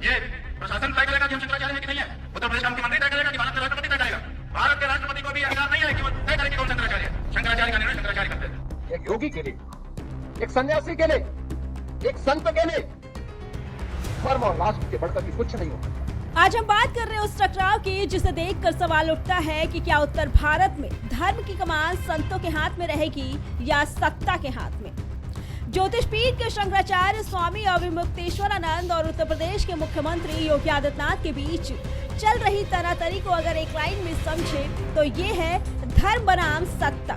ये प्रशासन तय करेगा कि हम शंकराचार्य हैं कि नहीं है, उत्तर प्रदेश का मुख्यमंत्री तय करेगा कि भारत के राष्ट्रपति तय करेगा। भारत के राष्ट्रपति को भी अधिकार नहीं है कि वो तय करे कि कौन शंकराचार्य है। शंकराचार्य का निर्णय शंकराचार्य करते हैं। एक योगी के लिए, एक सन्यासी के लिए, एक संत के लिए धर्म और राष्ट्र के बढ़कर भी कुछ नहीं होता। आज हम बात कर रहे हैं उस टकराव की जिसे देखकर सवाल उठता है कि क्या उत्तर भारत में धर्म की कमान संतों के हाथ में रहेगी या सत्ता के हाथ में। ज्योतिष पीठ के शंकराचार्य स्वामी अविमुक्तेश्वरानंद और उत्तर प्रदेश के मुख्यमंत्री योगी आदित्यनाथ के बीच चल रही तनातनी को अगर एक लाइन में समझे तो ये है धर्म बनाम सत्ता।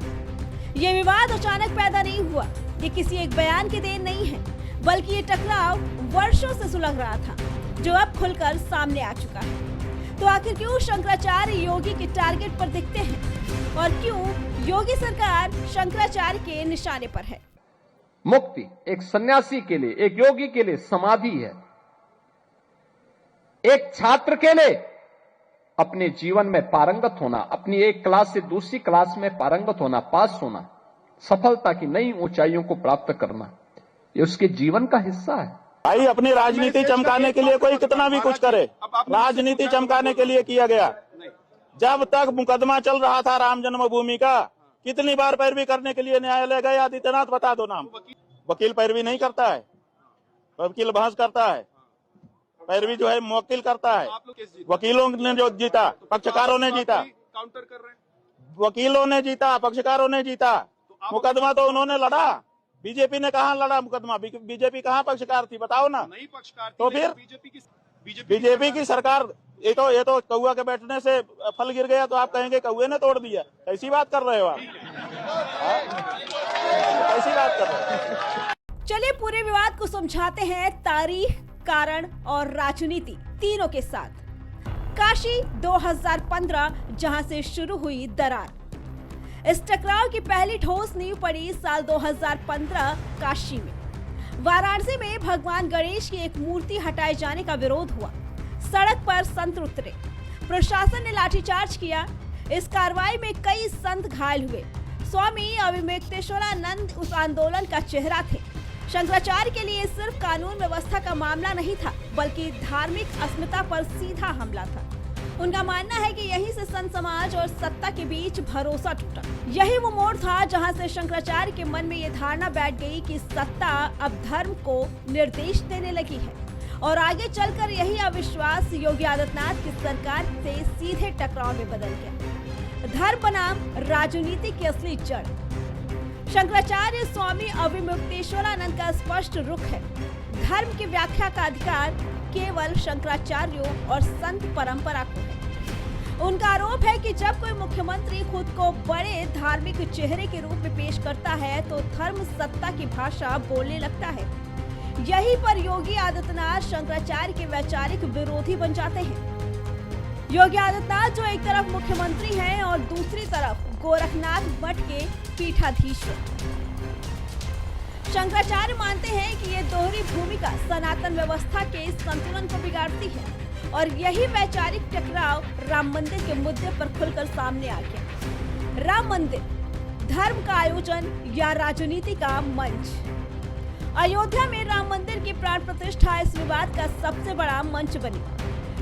ये विवाद अचानक पैदा नहीं हुआ, ये किसी एक बयान की देन नहीं है, बल्कि ये टकराव वर्षों से सुलग रहा था जो अब खुलकर सामने आ चुका है। तो आखिर क्यों शंकराचार्य योगी के टारगेट पर दिखते हैं और क्यों योगी सरकार शंकराचार्य के निशाने पर है। मुक्ति एक सन्यासी के लिए, एक योगी के लिए समाधि है। एक छात्र के लिए अपने जीवन में पारंगत होना, अपनी एक क्लास से दूसरी क्लास में पारंगत होना, पास होना, सफलता की नई ऊंचाइयों को प्राप्त करना, ये उसके जीवन का हिस्सा है। भाई अपनी राजनीति चमकाने के लिए कोई कितना भी कुछ करे, राजनीति चमकाने के लिए किया गया। जब तक मुकदमा चल रहा था राम जन्मभूमि का, कितनी बार पैरवी करने के लिए न्यायालय गए आदित्यनाथ, बता दो नाम। वकील पैरवी नहीं करता है, वकील बहस करता है, पैरवी जो है मुवक्किल करता है। वकीलों ने जो जीता, पक्षकारों ने जीता, काउंटर कर रहे हैं, वकीलों ने जीता, पक्षकारों ने जीता। मुकदमा तो उन्होंने लड़ा, बीजेपी ने कहाँ लड़ा मुकदमा, बीजेपी कहाँ पक्षकार थी, बताओ ना। नहीं पक्षकार थी, तो फिर बीजेपी की सरकार, ये तो कौआ के बैठने से फल गिर गया तो आप कहेंगे कौए ने तोड़ दिया। कैसी बात कर रहे हो आप, कैसी बात कर रहे हो। चलिए पूरे विवाद को समझाते हैं तारीख, कारण और राजनीति तीनों के साथ। काशी 2015 जहां से शुरू हुई दरार। इस टकराव की पहली ठोस नींव पड़ी साल 2015 काशी में। वाराणसी में भगवान गणेश की एक मूर्ति हटाए जाने का विरोध हुआ। सड़क पर संत उतरे, प्रशासन ने लाठीचार्ज किया। इस कार्रवाई में कई संत घायल हुए। स्वामी अविमुक्तेश्वरानंद उस आंदोलन का चेहरा थे। शंकराचार्य के लिए सिर्फ कानून व्यवस्था का मामला नहीं था, बल्कि धार्मिक अस्मिता पर सीधा हमला था। उनका मानना है कि यहीं से संत समाज और सत्ता के बीच भरोसा टूटा। यही वो मोड़ था जहां से शंकराचार्य के मन में ये धारणा बैठ गई कि सत्ता अब धर्म को निर्देश देने लगी है और आगे चलकर यही अविश्वास योगी आदित्यनाथ की सरकार से सीधे टकराव में बदल गया। धर्म बनाम राजनीति की असली जड़। शंकराचार्य स्वामी अविमुक्तेश्वरानंद का स्पष्ट रुख है, धर्म की व्याख्या का अधिकार केवल शंकराचार्यों और संत परंपरा को है। उनका आरोप है कि जब कोई मुख्यमंत्री खुद को बड़े धार्मिक चेहरे के रूप में पेश करता है तो धर्म सत्ता की भाषा बोलने लगता है। यहीं पर योगी आदित्यनाथ शंकराचार्य के वैचारिक विरोधी बन जाते हैं। योगी आदित्यनाथ जो एक तरफ मुख्यमंत्री हैं और दूसरी तरफ गोरखनाथ मठ के पीठाधीश्वर। शंकराचार्य मानते हैं कि ये दोहरी भूमिका सनातन व्यवस्था के संतुलन को बिगाड़ती है और यही वैचारिक टकराव राम मंदिर के मुद्दे पर खुलकर सामने आ गया। राम मंदिर धर्म का आयोजन या राजनीति का मंच। अयोध्या में राम मंदिर की प्राण प्रतिष्ठा इस विवाद का सबसे बड़ा मंच बनी।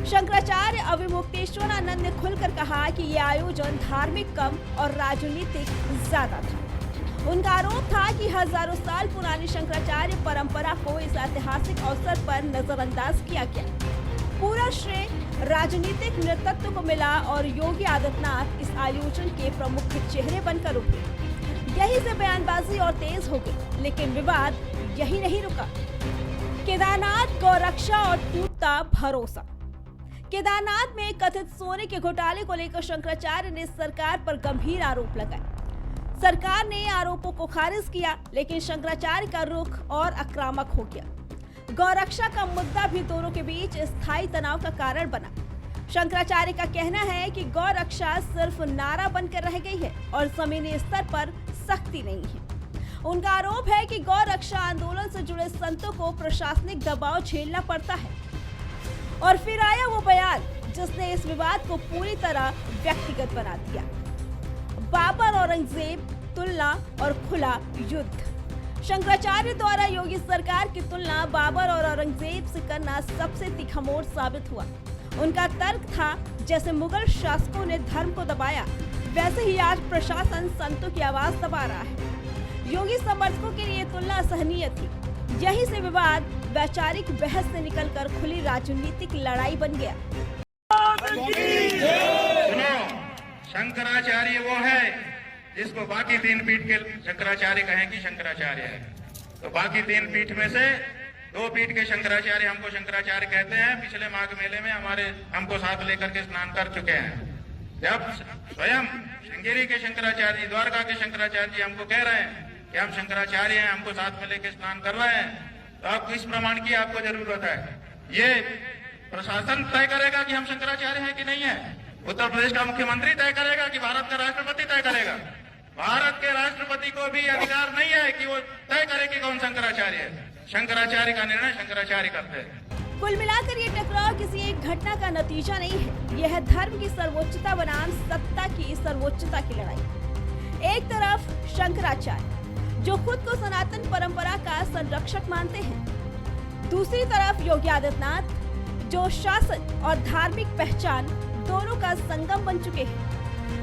शंकराचार्य अविमुक्तेश्वरानंद ने खुलकर कहा कि यह आयोजन धार्मिक कम और राजनीतिक ज्यादा था। उनका आरोप था कि हजारों साल पुरानी शंकराचार्य परंपरा को इस ऐतिहासिक अवसर पर नजरअंदाज किया गया। पूरा श्रेय राजनीतिक नेतृत्व को मिला और योगी आदित्यनाथ इस आयोजन के प्रमुख चेहरे बनकर उभरे। यही से बयानबाजी और तेज हो गई, लेकिन विवाद यही नहीं रुका। केदारनाथ गौरक्षा और टूटता भरोसा। केदारनाथ में कथित सोने के घोटाले को लेकर शंकराचार्य ने सरकार पर गंभीर आरोप लगाए। सरकार ने आरोपों को खारिज किया, लेकिन शंकराचार्य का रुख और आक्रामक हो गया। गौरक्षा का मुद्दा भी दोनों के बीच स्थायी तनाव का कारण बना। शंकराचार्य का कहना है कि गौरक्षा सिर्फ नारा बनकर रह गई है और जमीनी स्तर पर सख्ती नहीं है। उनका आरोप है कि गौरक्षा आंदोलन से जुड़े संतों को प्रशासनिक दबाव झेलना पड़ता है। और फिर आया वो बयान जिसने इस विवाद को पूरी तरह व्यक्तिगत बना दिया। बाबर औरंगजेब, तुलना और खुला युद्ध। शंकराचार्य द्वारा योगी सरकार की तुलना बाबर और औरंगजेब से करना सबसे तीखा मोड़ साबित हुआ। उनका तर्क था, जैसे मुगल शासकों ने धर्म को दबाया, वैसे ही आज प्रशासन संतों की आवाज दबा रहा है। योगी समर्थकों के लिए तुलना असहनीय थी। यहीं से विवाद वैचारिक बहस से निकलकर खुली राजनीतिक लड़ाई बन गया। सुनो, शंकराचार्य वो है जिसको बाकी 3 पीठ के शंकराचार्य कहें कि शंकराचार्य है, तो बाकी 3 पीठ में से 2 पीठ के शंकराचार्य हमको शंकराचार्य कहते हैं। पिछले माघ मेले में हमको साथ लेकर के स्नान कर चुके हैं। जब स्वयं श्रृंगेरी के शंकराचार्य जी, द्वारका के शंकराचार्य जी हमको कह रहे हैं कि हम शंकराचार्य हैं, हमको साथ में लेकर स्नान कर रहे हैं, तो आप किस प्रमाण की आपको जरूरत है? ये प्रशासन तय करेगा कि हम शंकराचार्य हैं कि नहीं है? उत्तर प्रदेश का मुख्यमंत्री तय करेगा कि भारत का राष्ट्रपति तय करेगा? भारत के राष्ट्रपति को भी अधिकार नहीं है कि वो तय करे कि कौन शंकराचार्य है। शंकराचार्य का निर्णय शंकराचार्य करते हैं। कुल मिलाकर ये टकराव किसी एक घटना का नतीजा नहीं है। यह है धर्म की सर्वोच्चता बनाम सत्ता की सर्वोच्चता की लड़ाई। एक तरफ शंकराचार्य जो खुद को सनातन परंपरा का संरक्षक मानते हैं, दूसरी तरफ योगी आदित्यनाथ जो शासन और धार्मिक पहचान दोनों का संगम बन चुके हैं।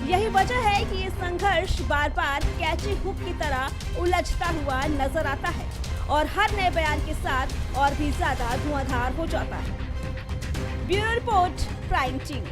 यही वजह है कि ये संघर्ष बार बार कैची हुक की तरह उलझता हुआ नजर आता है और हर नए बयान के साथ और भी ज्यादा धुआंधार हो जाता है। Bureau report, prime TV.